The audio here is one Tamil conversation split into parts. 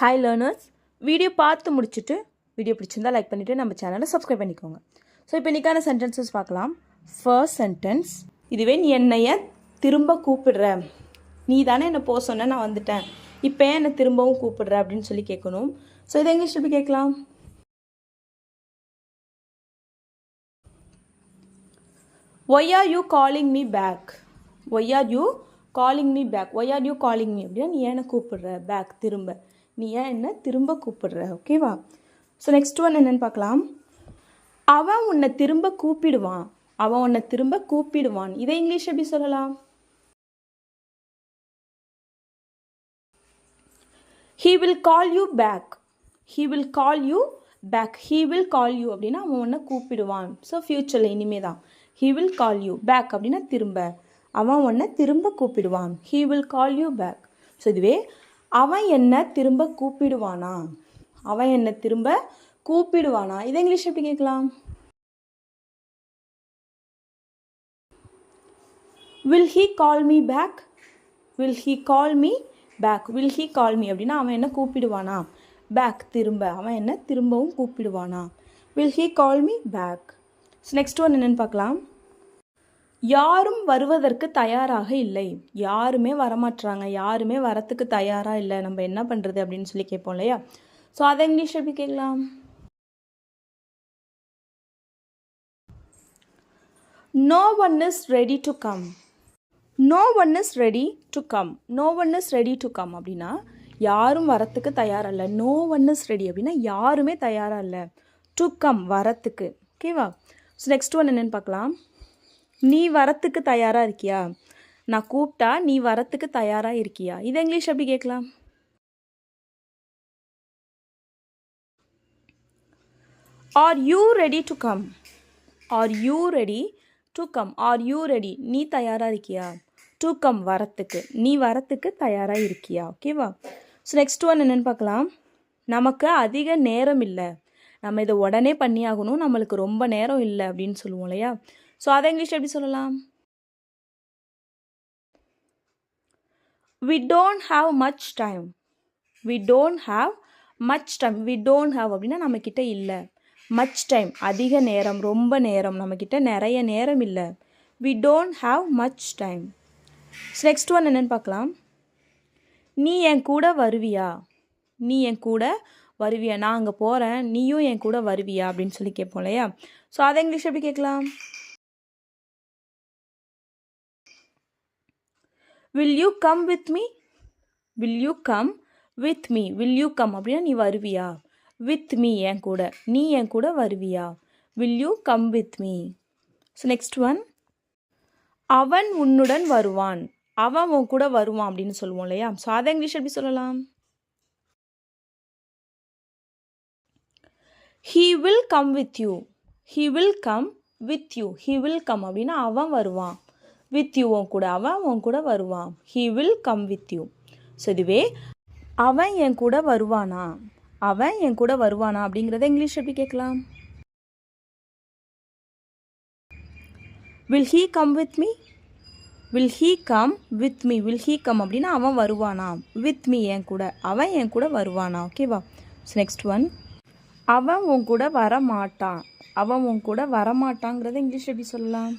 ஹாய் லேர்னர்ஸ், வீடியோ பார்த்து முடிச்சுட்டு வீடியோ பிடிச்சிருந்தால் லைக் பண்ணிவிட்டு நம்ம சேனலை சப்ஸ்கிரைப் பண்ணிக்கோங்க. ஸோ இப்போ இன்றைக்கான சென்டென்சஸ் பார்க்கலாம். ஃபர்ஸ்ட் சென்டென்ஸ், இதுவே நீ என்னைய திரும்ப கூப்பிடுற, நீ தானே என்னை போக சொன்ன, நான் வந்துட்டேன், இப்போ ஏன் என்னை திரும்பவும் கூப்பிடுற அப்படின்னு சொல்லி கேட்கணும். ஸோ இதை இங்கிலீஷ் எப்படி கேட்கலாம்? Why are you calling me back? Why are you calling me back? Why are you calling me? அப்படின்னா நீ ஏன் கூப்பிடுற, பேக் திரும்ப, நீ ஏன் என்ன திரும்ப கூப்பிடுற, ஓகேவா? ஸோ நெக்ஸ்ட் ஒன் என்னன்னு பார்க்கலாம். அவன் உன்னை திரும்ப கூப்பிடுவான், அவன் உன்னை திரும்ப கூப்பிடுவான். இதை இங்கிலீஷ் எப்படி சொல்லலாம்? He will call you back. He will call you back. He will call you அப்படின்னா அவன் உன்னை கூப்பிடுவான். ஸோ ஃப்யூச்சரில் இனிமே தான். He will call you back அப்படின்னா திரும்ப, அவன் உன்னை திரும்ப கூப்பிடுவான். He will call you back. So இதுவே அவன் என்ன திரும்ப கூப்பிடுவானா, அவன் என்ன திரும்ப கூப்பிடுவானா, இதை இங்கிலீஷ் எப்படி கேட்கலாம்? Will he call me back? Will he call me back? Will he call me அப்படின்னா அவன் என்ன கூப்பிடுவானா, பேக் திரும்ப, அவன் என்ன திரும்பவும் கூப்பிடுவானா. Will he call me back? Next one என்னன்னு பார்க்கலாம். யாரும் வருவதற்கு தயாராக இல்லை, யாருமே வரமாட்டுறாங்க, யாருமே வரத்துக்கு தயாராக இல்லை, நம்ம என்ன பண்ணுறது அப்படின்னு சொல்லி கேட்போம் இல்லையா? ஸோ அதை இங்கிலீஷ் எப்படி கேட்கலாம்? No one is ready to come. No one is ready to come. No one is ready to come அப்படின்னா யாரும் வரத்துக்கு தயாராக இல்லை. No one is ready அப்படின்னா யாருமே தயாராக இல்லை. To come வரத்துக்கு, ஓகேவா? ஸோ நெக்ஸ்ட் ஒன் என்னென்னு பார்க்கலாம். நீ வரத்துக்கு தயாராக இருக்கியா, நான் கூப்பிட்டா நீ வரத்துக்கு தயாராக இருக்கியா, இதை இங்கிலீஷ் எப்படி கேட்கலாம்? Are you ready to come? Are you ready to come? Are you ready? நீ தயாராக இருக்கியா, to come வரத்துக்கு, நீ வரத்துக்கு தயாராக இருக்கியா, ஓகேவா? ஸோ நெக்ஸ்ட் ஒன் என்னென்னு பார்க்கலாம். நமக்கு அதிக நேரம் இல்லை, நம்ம இதை உடனே பண்ணி ஆகணும், நம்மளுக்கு ரொம்ப நேரம் இல்லை அப்படின்னு சொல்லுவோம் இல்லையா? ஸோ அதை இங்கிலீஷ் எப்படி சொல்லலாம்? We don't have much time. We don't have much time. We don't have அப்படின்னா நம்மக்கிட்ட இல்லை. much time அதிக நேரம், ரொம்ப நேரம், நம்மக்கிட்ட நிறைய நேரம் இல்லை. We don't have much time. Next one என்னென்னு பார்க்கலாம். நீ என் கூட வருவியா, நீ என் கூட வருவியா, நான் அங்கே போகிறேன், நீயும் என் கூட வருவியா அப்படின்னு சொல்லி கேட்போம் இல்லையா? ஸோ அதை இங்கிலீஷ் எப்படி கேட்கலாம்? Will you come with me? Will you come with me? Will you come அப்படின்னா நீ வருவியா, with me என் கூட, நீ என் கூட வருவியா. Will you come with me? So next one, அவன் உன்னுடன் வருவான், அவன் உன் கூட வருவான் அப்படின்னு சொல்லுவோம் இல்லையா? ஸோ அதை இங்கிலீஷ் எப்படி சொல்லலாம்? He will come with you. He will come with you. He will come அப்படின்னா அவன் வருவான், with you உன் கூட, அவன் உன் கூட வருவான். He will come with you. So இதுவே அவன் என் கூட வருவானா, அவன் என் கூட வருவானா அப்படிங்கிறத இங்கிலீஷ் எப்படி கேட்கலாம்? Will he come with me? Will he come with me? Will he come அப்படின்னா அவன் வருவானா, with me என் கூட, அவன் என் கூட வருவானா, ஓகேவா? ஸோ நெக்ஸ்ட் ஒன், அவன் உன் கூட வர மாட்டான், அவன் உன் கூட வரமாட்டாங்கிறத இங்கிலீஷ் எப்படி சொல்லலாம்?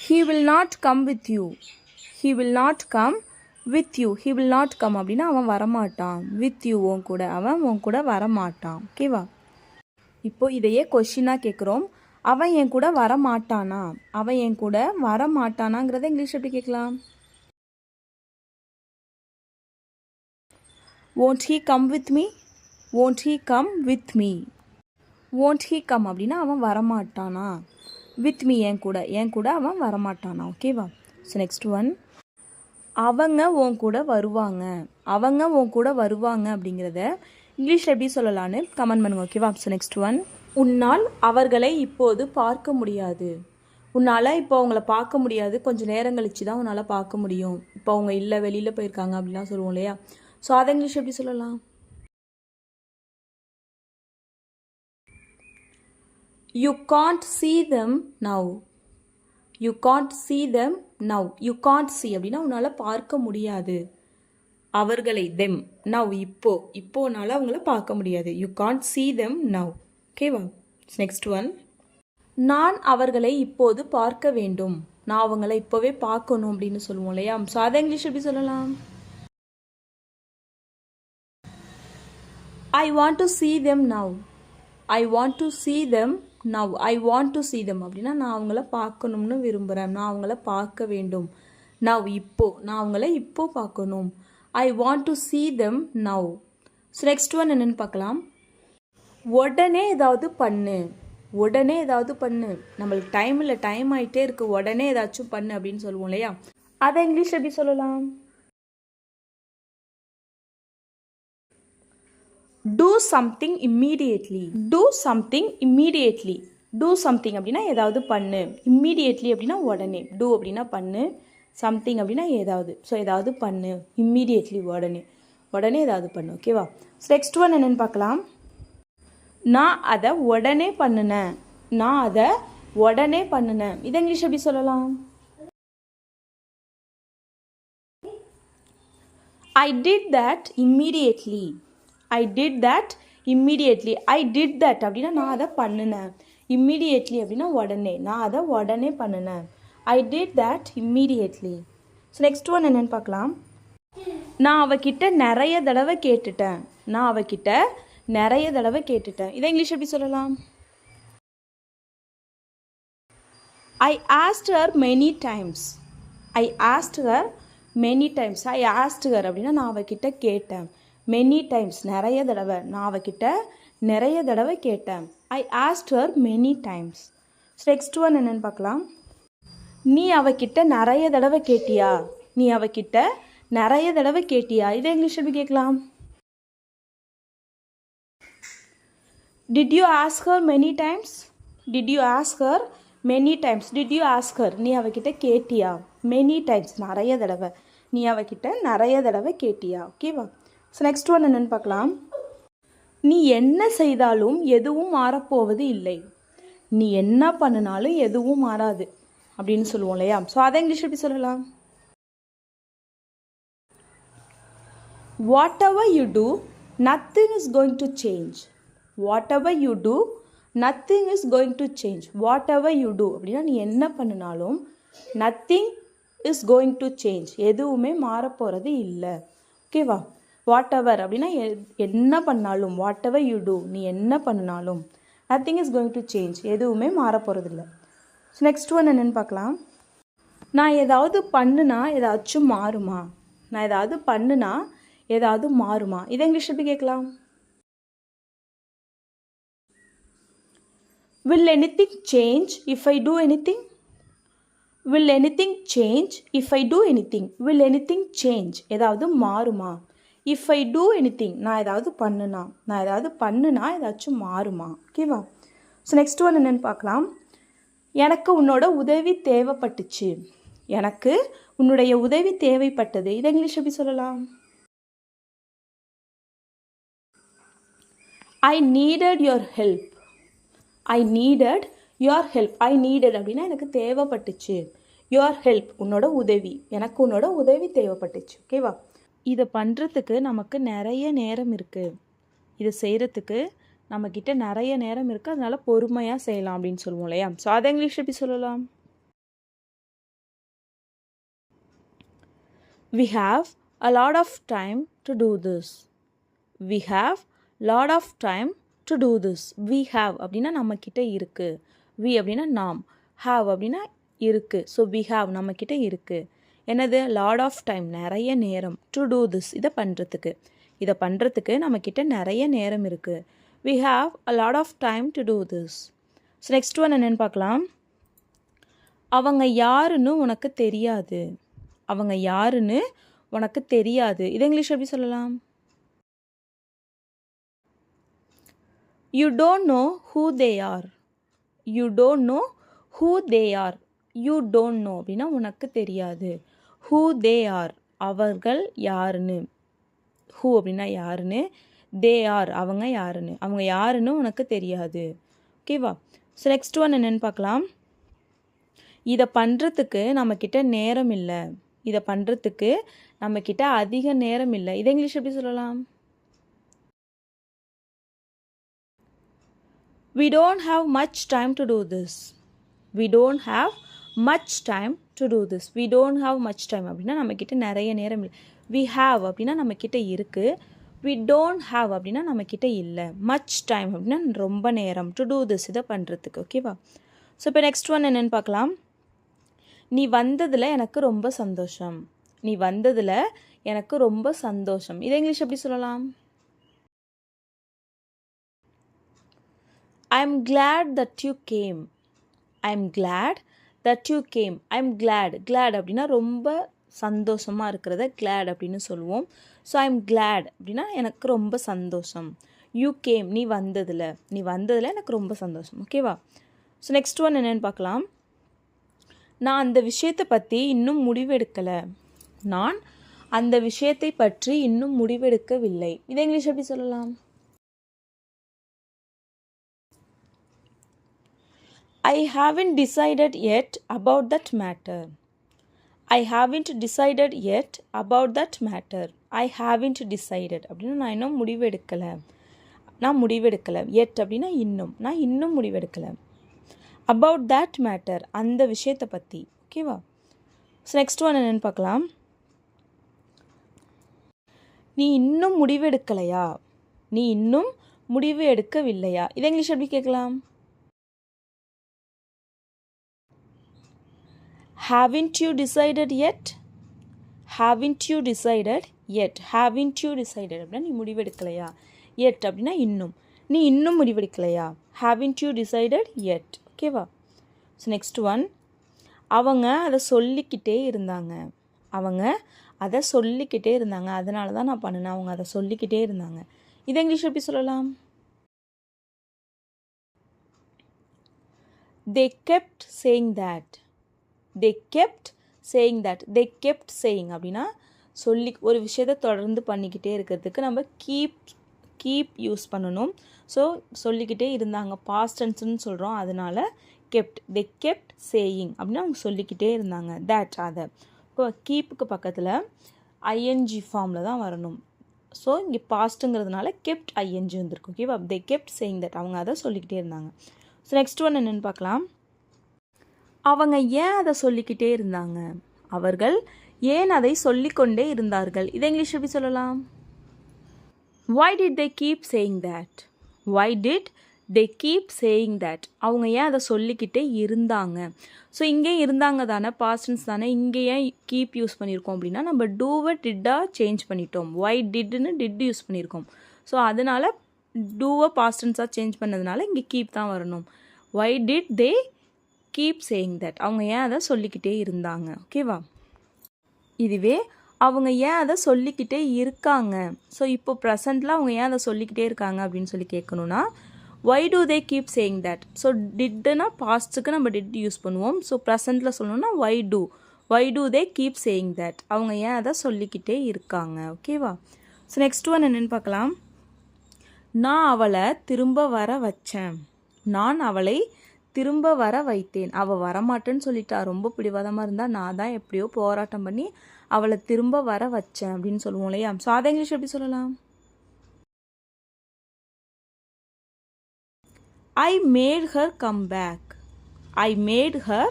He will not come with you. He will not come with you. He will not come அப்படின்னா அவன் வரமாட்டான், with you உன் கூட, அவன் உன் கூட வரமாட்டான், ஓகேவா? இப்போ இதையே கொஷினாக கேட்குறோம். அவன் என் கூட வரமாட்டானா, அவன் என் கூட வரமாட்டானாங்கிறத இங்கிலீஷ் எப்படி கேட்கலாம்? Won't he come with me? Won't he come with me? Won't he come அப்படின்னா அவன் வரமாட்டானா, with me என் கூட அவன் வரமாட்டானா, ஓகேவா? ஸோ நெக்ஸ்ட் ஒன், அவங்க உன் கூட வருவாங்க, அவங்க உன் கூட வருவாங்க அப்படிங்கிறத இங்கிலீஷில் எப்படி சொல்லலான்னு கமெண்ட் பண்ணுங்க, ஓகேவா? ஸோ நெக்ஸ்ட் ஒன், உன்னால் அவர்களை இப்போது பார்க்க முடியாது, உன்னால் இப்போ அவங்கள பார்க்க முடியாது, கொஞ்சம் நேரம் கழிச்சு தான் உன்னால் பார்க்க முடியும், இப்போ அவங்க இல்லை, வெளியில் போயிருக்காங்க அப்படிலாம் சொல்லுவோம் இல்லையா? ஸோ அதை இங்கிலீஷ் எப்படி சொல்லலாம்? You can't see them now. You can't see them now. You can't see அப்படின்னா உன்னால் பார்க்க முடியாது, அவர்களை தெம் நவ் இப்போனால அவங்கள பார்க்க முடியாது. You can't see them now. ஓகேவா? நெக்ஸ்ட் ஒன், நான் அவர்களை இப்போது பார்க்க வேண்டும். நான் அவங்கள இப்போவே பார்க்கணும் அப்படின்னு சொல்லுவோம் இல்லையா? ஸோ அதை இங்கிலீஷ் எப்படி சொல்லலாம்? I want to see them now. I want to see them now. I want to see them அப்படின்னா நான் அவங்கள பார்க்கணும்னு விரும்புகிறேன், நான் அவங்கள பார்க்க வேண்டும். now நான் அவங்கள இப்போ பார்க்கணும். I want to see them now. So next one என்னென்னு பார்க்கலாம். உடனே ஏதாவது பண்ணு. உடனே ஏதாவது பண்ணு. நம்மளுக்கு டைம் ஆகிட்டே இருக்குது, உடனே ஏதாச்சும் பண்ணு அப்படின்னு சொல்லுவோம் இல்லையா? அதை இங்கிலீஷ் எப்படி சொல்லலாம்? do something immediately. do something immediately. do something அப்படின்னா ஏதாவது பண்ணு. immediately அப்படின்னா உடனே. do அப்படின்னா பண்ணு, something அப்படின்னா ஏதாவது. ஸோ ஏதாவது பண்ணு, immediately உடனே ஏதாவது பண்ணு. ஓகேவா? ஸோ நெக்ஸ்ட் ஒன் என்னென்னு பார்க்கலாம். நான் அதை உடனே பண்ணினேன். நான் அதை உடனே பண்ணினேன். இதை இங்கிலீஷ் எப்படி சொல்லலாம்? I did that immediately. I did that immediately. I did that அப்படின்னா நான் அதை பண்ணினேன். immediately அப்படின்னா உடனே. நான் அதை உடனே பண்ணினேன். I did that immediately. So next one என்னென்னு பார்க்கலாம். நான் அவகிட்ட நிறைய தடவை கேட்டுட்டேன். நான் அவகிட்ட நிறைய தடவை கேட்டுட்டேன். இதை இங்கிலீஷ் எப்படி சொல்லலாம்? I asked her many times. I asked her many times. I asked her அப்படின்னா நான் அவகிட்ட கேட்டேன். many times நிறைய தடவை. நான் அவகிட்ட நிறைய தடவை கேட்டேன். I asked her many times. Next one என்னென்னு பார்க்கலாம். நீ அவகிட்ட நிறைய தடவை கேட்டியா? நீ அவகிட்ட நிறைய தடவை கேட்டியா? இதை இங்கிலீஷ் எப்படி கேட்கலாம்? Did you ask her many times? Did you ask her many times? Did you ask her? நீ அவகிட்ட கேட்டியா? many times நிறைய தடவை. நீ அவகிட்ட நிறைய தடவை கேட்டியா? ஓகேவா? ஸோ நெக்ஸ்ட் ஒன் என்னென்னு பார்க்கலாம். நீ என்ன செய்தாலும் எதுவும் மாறப்போவது இல்லை. நீ என்ன பண்ணினாலும் எதுவும் மாறாது அப்படின்னு சொல்லுவோம் இல்லையா? ஸோ அதை இங்கிலீஷ் எப்படி சொல்லலாம்? Whatever you do, nothing is going to change. Whatever you do, nothing is going to change. Whatever you do அப்படின்னா நீ என்ன பண்ணினாலும் nothing is going to change. எதுவுமே மாறப்போகிறது இல்லை. ஓகேவா? whatever அப்படின்னா என்ன பண்ணாலும், whatever you do நீ என்ன பண்ணினாலும் nothing is going to change. எதுவுமே மாறப்போகிறது இல்லை. ஸோ நெக்ஸ்ட் ஒன் என்னென்னு பார்க்கலாம். நான் ஏதாவது பண்ணுனா ஏதாச்சும் மாறுமா? நான் ஏதாவது பண்ணுனா ஏதாவது மாறுமா? இதை இங்கிலீஷ் எப்படி கேட்கலாம்? Will anything change if I do anything? Will anything change if I do anything? Will anything change? ஏதாவது மாறுமா? If I do anything நான் ஏதாவது பண்ணுனா ஏதாச்சும் மாறுமா? ஓகேவா? ஸோ நெக்ஸ்ட் ஒன் என்னென்னு பார்க்கலாம். எனக்கு உன்னோட உதவி தேவைப்பட்டுச்சு. எனக்கு உன்னுடைய உதவி தேவைப்பட்டது. இதை இங்கிலீஷ் எப்படி சொல்லலாம்? I needed your help. I needed your help. I needed அப்படின்னா எனக்கு தேவைப்பட்டுச்சு. your help உன்னோட உதவி. எனக்கு உன்னோட உதவி தேவைப்பட்டுச்சு. ஓகேவா? இதை பண்ணுறதுக்கு நமக்கு நிறைய நேரம் இருக்குது. இதை செய்கிறதுக்கு நம்மக்கிட்ட நிறைய நேரம் இருக்குது, அதனால பொறுமையாக செய்யலாம் அப்படின்னு சொல்லுவோம் இல்லையா? ஸோ அதை இங்கிலீஷ் எப்படி சொல்லலாம்? We have a lot of time to do this. We have lot of time to do this. We have அப்படின்னா நம்மக்கிட்ட இருக்குது. we அப்படின்னா நாம், have அப்படின்னா இருக்குது. ஸோ we have நம்மக்கிட்ட இருக்குது. என்னது? lot of time நிறைய நேரம். to do this இதை பண்ணுறதுக்கு நம்மக்கிட்ட நிறைய நேரம் இருக்குது. we have a lot of time to do this. So next one என்னென்னு பார்க்கலாம். அவங்க யாருன்னு உனக்கு தெரியாது. அவங்க யாருன்னு உனக்கு தெரியாது. இதை இங்கிலீஷ் எப்படி சொல்லலாம்? You don't know who they are. You don't know who they are. You don't know அப்படின்னா உனக்கு தெரியாது. who they are அவர்கள் யாருன்னு. who அப்படின்னா யாருன்னு, they are அவங்க யாருன்னு உனக்கு தெரியாது. ஓகேவா? ஸோ நெக்ஸ்ட் ஒன் என்னென்னு பார்க்கலாம். இதை பண்ணுறதுக்கு நம்மக்கிட்ட நேரம் இல்லை. இதை பண்ணுறதுக்கு நம்மக்கிட்ட அதிக நேரம் இல்லை. இதை இங்கிலீஷ் எப்படி சொல்லலாம்? We don't have much time to do this. We don't have much time to do this. We don't have much time அப்படின்னா நம்மக்கிட்ட நிறைய நேரம் இல்லை. We have அப்படின்னா நம்மக்கிட்ட இருக்குது. We don't have அப்படின்னா நம்மக்கிட்ட இல்லை. much time அப்படின்னா ரொம்ப நேரம். to do this இதை பண்ணுறதுக்கு. ஓகேவா? ஸோ இப்போ நெக்ஸ்ட் ஒன் என்னென்னு பார்க்கலாம். நீ வந்ததில் எனக்கு ரொம்ப சந்தோஷம். நீ வந்ததில் எனக்கு ரொம்ப சந்தோஷம். இதை இங்கிலீஷ் எப்படி சொல்லலாம்? I'm glad that you came. I'm glad that you came. I'm glad. glad அப்படின்னா ரொம்ப சந்தோஷமாக இருக்கிறத glad அப்படின்னு சொல்லுவோம். ஸோ I'm glad அப்படின்னா எனக்கு ரொம்ப சந்தோஷம். You came. நீ வந்ததில் எனக்கு ரொம்ப சந்தோஷம். ஓகேவா? ஸோ நெக்ஸ்ட் ஒன் என்னென்னு பார்க்கலாம். நான் அந்த விஷயத்தை பற்றி இன்னும் முடிவெடுக்கலை. நான் அந்த விஷயத்தை பற்றி இன்னும் முடிவெடுக்கவில்லை. இதை இங்கிலீஷ் எப்படி சொல்லலாம்? I haven't decided yet about that matter. I haven't decided yet about that matter. I haven't decided அப்படின்னா நான் இன்னும் முடிவெடுக்கலை. yet அப்படின்னா நான் இன்னும் முடிவெடுக்கலை. about that matter அந்த விஷயத்தை பற்றி. ஓகேவா? ஸோ நெக்ஸ்ட் ஒன் என்னென்னு பார்க்கலாம். நீ இன்னும் முடிவெடுக்கலையா? நீ இன்னும் முடிவு எடுக்கவில்லையா? இதை இங்கிலீஷ் எப்படி கேட்கலாம்? Haven't you decided yet? Haven't you decided yet? Haven't you decided அப்படின்னா நீ முடிவெடுக்கலையா? yet அப்படின்னா நீ இன்னும் முடிவெடுக்கலையா? Haven't you decided yet? ஓகேவா? So next one. அவங்க அதை சொல்லிக்கிட்டே இருந்தாங்க. அதனால தான் நான் பண்ணினேன். அவங்க அதை சொல்லிக்கிட்டே இருந்தாங்க. இதை இங்கிலீஷ் எப்படி சொல்லலாம்? They kept saying that. They kept saying அப்படின்னா ஒரு விஷயத்தை தொடர்ந்து பண்ணிக்கிட்டே இருக்கிறதுக்கு நம்ம கீப் யூஸ் பண்ணணும். ஸோ சொல்லிக்கிட்டே இருந்தாங்க, பாஸ்ட் டென்ஸ்னு சொல்கிறோம். அதனால் they kept saying அப்படின்னா அவங்க சொல்லிக்கிட்டே இருந்தாங்க. அதை இப்போ கீப்புக்கு பக்கத்தில் ஐஎன்ஜி ஃபார்மில் தான் வரணும். ஸோ இங்கே பாஸ்ட்டுங்கிறதுனால kept ஐஎன்ஜி வந்துருக்கு. ஓகேவா? they kept saying that அவங்க அதை சொல்லிக்கிட்டே இருந்தாங்க. ஸோ நெக்ஸ்ட் ஒன் என்னென்னு பார்க்கலாம். அவங்க ஏன் அதை சொல்லிக்கிட்டே இருந்தாங்க? அவர்கள் ஏன் அதை சொல்லிக்கொண்டே இருந்தார்கள்? இதை இங்கிலீஷ் எப்படி சொல்லலாம்? Why did they keep saying that? Why did they keep saying that? அவங்க ஏன் அதை சொல்லிக்கிட்டே இருந்தாங்க? ஸோ இங்கே இருந்தாங்க தானே, பாஸ்டன்ஸ் தானே. இங்கே ஏன் கீப் யூஸ் பண்ணியிருக்கோம் அப்படின்னா நம்ம டூவை டிட்டாக சேஞ்ச் பண்ணிட்டோம். why didன்னு டிட் யூஸ் பண்ணியிருக்கோம். ஸோ அதனால் டூவை பாஸ்டன்ஸாக சேஞ்ச் பண்ணதுனால இங்கே கீப் தான் வரணும். why did they keep saying that? அவங்க ஏன் அதை சொல்லிக்கிட்டே இருந்தாங்க. ஓகேவா? இதுவே அவங்க ஏன் அதை சொல்லிக்கிட்டே இருக்காங்க. ஸோ இப்போ ப்ரெசண்ட்டில் அவங்க ஏன் அதை சொல்லிக்கிட்டே இருக்காங்க அப்படின்னு சொல்லி கேட்கணுன்னா why do they keep saying that? So டிட்னா பாஸ்ட்டுக்கு நம்ம டிட் யூஸ் பண்ணுவோம். ஸோ ப்ரெசண்ட்டில் சொல்லணும்னா why do they keep saying that? அவங்க ஏன் அதை சொல்லிக்கிட்டே இருக்காங்க. ஓகேவா? ஸோ நெக்ஸ்ட் ஒன் என்னென்னு பார்க்கலாம். நான் அவளை திரும்ப வர வச்சேன். நான் அவளை திரும்ப வர வைத்தேன். அவள் வரமாட்டேன்னு சொல்லிட்டா, ரொம்ப பிடிவாதமாக இருந்தால் நான் தான் எப்படியோ போராட்டம் பண்ணி அவளை திரும்ப வர வச்சேன் அப்படின்னு சொல்லுவோம் இல்லையா? ஸோ அதை இங்கிலீஷ் எப்படி சொல்லலாம்? I made her come back. I made her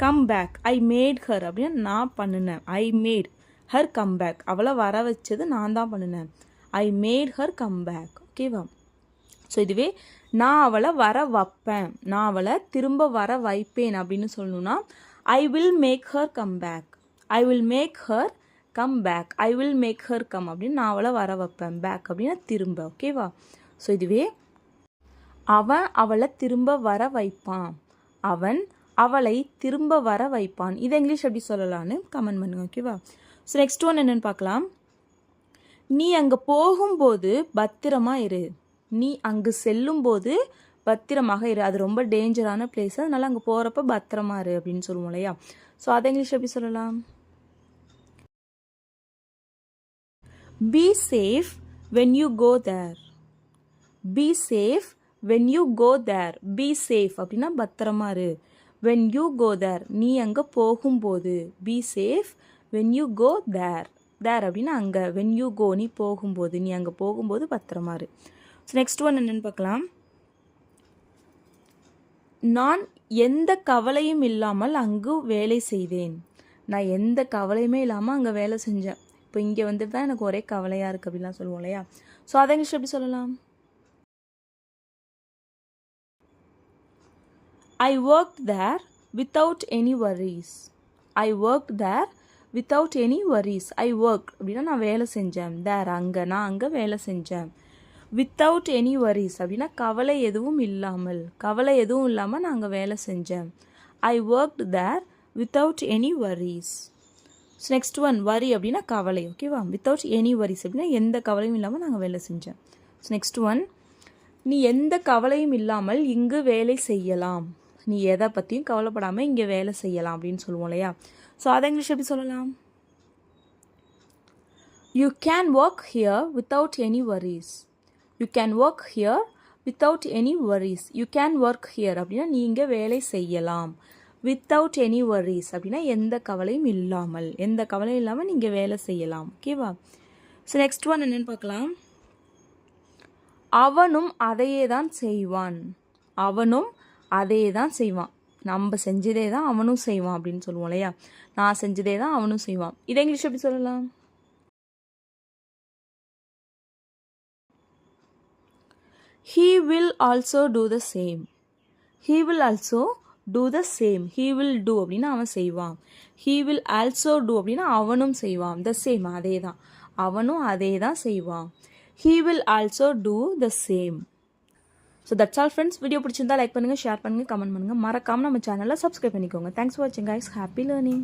come back. I made her அப்படின்னா நான் பண்ணினேன். I made her come back. அவளை வர வச்சது நான் தான் பண்ணினேன். I made her come back. ஓகேவா? ஸோ இதுவே நான் அவளை வர வைப்பேன், நான் அவளை திரும்ப வர வைப்பேன் அப்படின்னு சொல்லணும்னா I will make her come back. I will make her come back. I will make her come அப்படின்னு நான் அவளை வர வைப்பேன். பேக் அப்படின்னா திரும்ப. ஓகேவா? ஸோ இதுவே அவன் அவளை திரும்ப வர வைப்பான். அவன் அவளை திரும்ப வர வைப்பான். இதை இங்கிலீஷ் எப்படி சொல்லலான்னு கமெண்ட் பண்ணுங்க. ஓகேவா? ஸோ நெக்ஸ்ட் ஒன் என்னென்னு பார்க்கலாம். நீ அங்கே போகும்போது பத்திரமா இரு. நீ அங்கு செல்லும்போது பத்திரமாக இரு. அது ரொம்ப டேஞ்சரான பிளேஸ், அதனால அங்கே போகிறப்ப பத்திரமா இரு அப்படின்னு சொல்லுவோம் இல்லையா? ஸோ அதை இங்கிலீஷ் எப்படி சொல்லலாம்? Be safe when you go there. Be safe when you go there. Be safe அப்படின்னா பத்திரமா இரு. When you go there நீ அங்கே போகும்போது. Be safe when you go there. தேர் அப்படின்னா அங்கே. வென் யூ கோ நீ போகும்போது, நீ அங்கே போகும்போது பத்திரமா இரு. ஸோ நெக்ஸ்ட் ஒன் என்னென்னு பார்க்கலாம். நான் எந்த கவலையும் இல்லாமல் அங்கு வேலை செய்தேன். நான் எந்த கவலையுமே இல்லாமல் அங்கே வேலை செஞ்சேன். இப்போ இங்கே வந்துட்டு தான் எனக்கு ஒரே கவலையாக இருக்குது அப்படிலாம் சொல்லுவோம் இல்லையா. ஸோ அதை இங்கிலீஷ் எப்படி சொல்லலாம்? I worked there without any worries. I worked there without any worries. I worked அப்படின்னா நான் வேலை செஞ்சேன். there அங்கே, நான் அங்கே வேலை செஞ்சேன். without any worries அப்படின்னா கவலை எதுவும் இல்லாமல், கவலை எதுவும் இல்லாமல் நான் அங்கே வேலை செஞ்சேன். I worked there without any worries. So next one worry அப்படின்னா கவலை. ஓகேவா? வித்தவுட் எனி வரிஸ் அப்படின்னா எந்த கவலையும் இல்லாமல் நாங்கள் வேலை செஞ்சேன். ஸோ நெக்ஸ்ட் ஒன், நீ எந்த கவலையும் இல்லாமல் இங்கு வேலை செய்யலாம். நீ எதை பற்றியும் கவலைப்படாமல் இங்கே வேலை செய்யலாம் அப்படின்னு சொல்லுவோம் இல்லையா. ஸோ அதை இங்கிலீஷ் எப்படி சொல்லலாம்? You can work here without any worries. You can work here without any worries. You can work here அப்படின்னா நீ இங்கே வேலை செய்யலாம். வித்தவுட் எனி வரிஸ் அப்படின்னா எந்த கவலையும் இல்லாமல், எந்த கவலையும் இல்லாமல் நீங்கள் வேலை செய்யலாம். ஓகேவா? ஸோ நெக்ஸ்ட் ஒன் என்னென்னு பார்க்கலாம். அவனும் அதையே தான் செய்வான். அவனும் அதையே தான் செய்வான். நம்ம செஞ்சதே தான் அவனும் செய்வான் அப்படின்னு சொல்லுவோம் இல்லையா. நான் செஞ்சதே தான் அவனும் செய்வான். இதை இங்கிலீஷ் எப்படி சொல்லலாம்? He will also do the same. He will also do the same. He will do அப்படின்னா அவன் செய்வான். He will also do அப்படின்னா அவனும் செய்வான். the same அதே தான், அவனும் அதே தான் செய்வான். He will also do the same. So that's all friends. Video பிடிச்சிருந்தா லைக் பண்ணுங்கள், ஷேர் பண்ணுங்கள், கமெண்ட் பண்ணுங்கள். மறக்காமல் நம்ம சேனலை சப்ஸ்கிரைப் பண்ணிக்கோங்க. தேங்க்ஸ் ஃபார் வாட்சிங் guys. Happy learning.